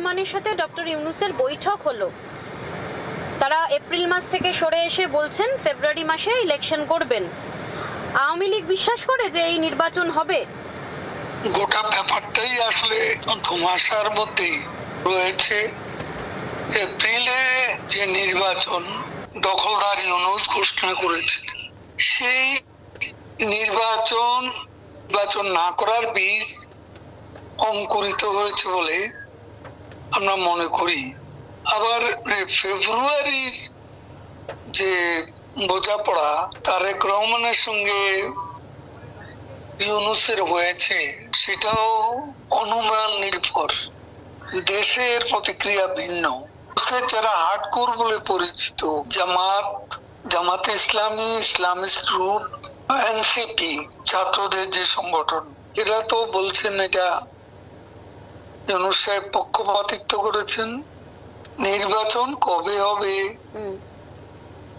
রহমানের সাথে ডক্টর ইউনূসের বৈঠক হলো। তারা এপ্রিল মাস থেকে সরে এসে বলছেন ফেব্রুয়ারি মাসে ইলেকশন করবেন। আওয়ামী লীগ বিশ্বাস করে যে এই নির্বাচন হবে? গোটা ব্যাপারটাই আসলে ধোঁয়াশার মধ্যেই রয়েছে। এপ্রিলে যে নির্বাচন দখলদার ইউনূস ঘোষণা করেছে, সেই নির্বাচন না করার বীজ অঙ্কুরিত হয়েছে বলে আমরা মনে করি। আবার ফেব্রুয়ারির যে বোঝাপড়া তারেক রহমানের সঙ্গে ইউনূসের হয়েছে, সেটাও অনুমান নির্ভর। দেশের প্রতিক্রিয়া ভিন্ন। যারা হার্ডকোর বলে পরিচিত, জামাতে ইসলামী, ইসলামিস্ট গ্রুপ, এনসিপি, ছাত্রদের যে সংগঠন, এরা তো বলছেন এটা ইউনূস সাহেব পক্ষপাতিত্ব করেছেন। নির্বাচন কবে হবে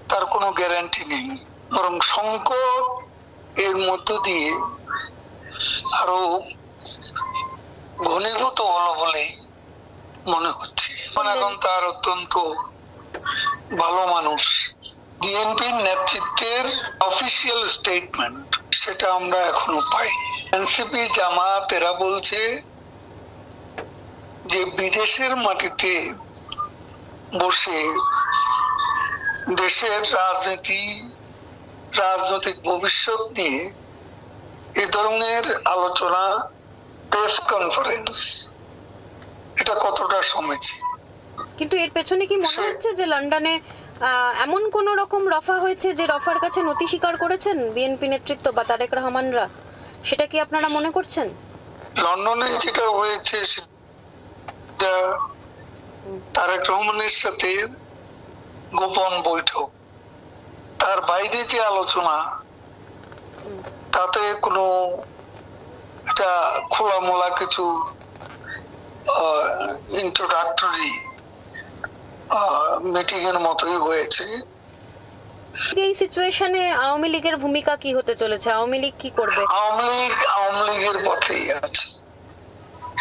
তার কোনো গ্যারান্টি নেই, বরং সংকট এর মধ্য দিয়ে আরো ঘনীভূত হলো বলে মনে হচ্ছে। এখন তার অত্যন্ত ভালো মানুষ। বিএনপির নেতৃত্বের অফিসিয়াল স্টেটমেন্ট সেটা আমরা এখনো পাই। এনসিপি, জামাত এরা বলছে যে বিদেশের মাটিতে বসে দেশের রাজনৈতিক ভবিষ্যৎ নিয়ে এ ধরনের আলোচনা, প্রেস কনফারেন্স, এটা কতটা সমীচীন। কিন্তু এর পেছনে কি মনে হচ্ছে যে লন্ডনে এমন কোন রকম রফা হয়েছে যে রফার কাছে নতি স্বীকার করেছেন বিএনপি নেতৃত্ব বা তারেক রহমানরা? সেটা কি আপনারা মনে করছেন? লন্ডনে যেটা হয়েছে সেটা তারেক রহমানের সাথে গোপন বৈঠক, তার বাইরে যে আলোচনা, তাতে কোনো এটা খোলামোলা কিছু ইন্ট্রোডাক্টরি মিটিং এর মতোই হয়েছে। এই সিচুয়েশনে আওয়ামী লীগের ভূমিকা কি হতে চলেছে? আওয়ামী লীগ কি করবে? আওয়ামী লীগের পথেই আছে,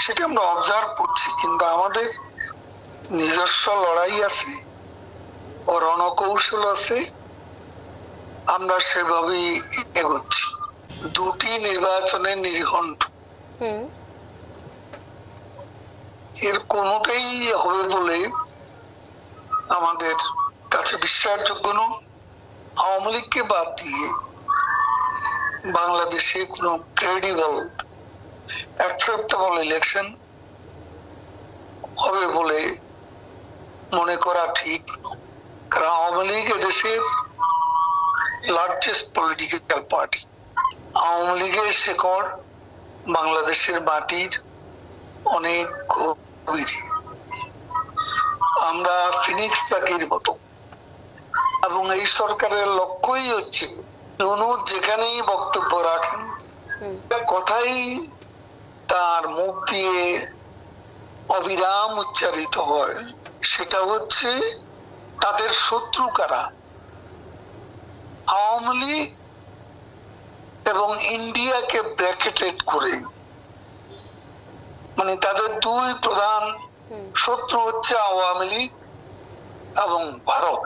সেটা আমরা অবজার্ভ করছি। কিন্তু আমাদের নিজস্ব লড়াই আছে ও রণকৌশল আছে, আমরা সেভাবেই এগোচ্ছি। দুটি নির্বাচনের নির্ঘণ্ট, এর কোনটাই হবে বলে আমাদের কাছে বিশ্বাসযোগ্য নয়। আওয়ামী লীগকে বাদ দিয়ে বাংলাদেশে কোনো ক্রেডিবল, অ্যাকসেপ্টেবল ইলেকশন হবে বলে মনে করা ঠিক নয়। কারণ আওয়ামী লীগ এদেশের লার্জেস্ট পলিটিক্যাল পার্টি। আওয়ামী লীগের শেকড় বাংলাদেশের মাটির অনেক গভীরে। আমরা ফিনিক্স পাখির মতো, এবং এই সরকারের লক্ষ্যই হচ্ছে ইউনূস যেখানেই বক্তব্য রাখেন, কথাই তার মুখ দিয়ে অবিরাম উচ্চারিত হয়, সেটা হচ্ছে তাদের শত্রু কারা, আওয়ামী লীগ এবং ইন্ডিয়াকে ব্র্যাকেটেড করে। মানে তাদের দুই প্রধান শত্রু হচ্ছে আওয়ামী লীগ এবং ভারত।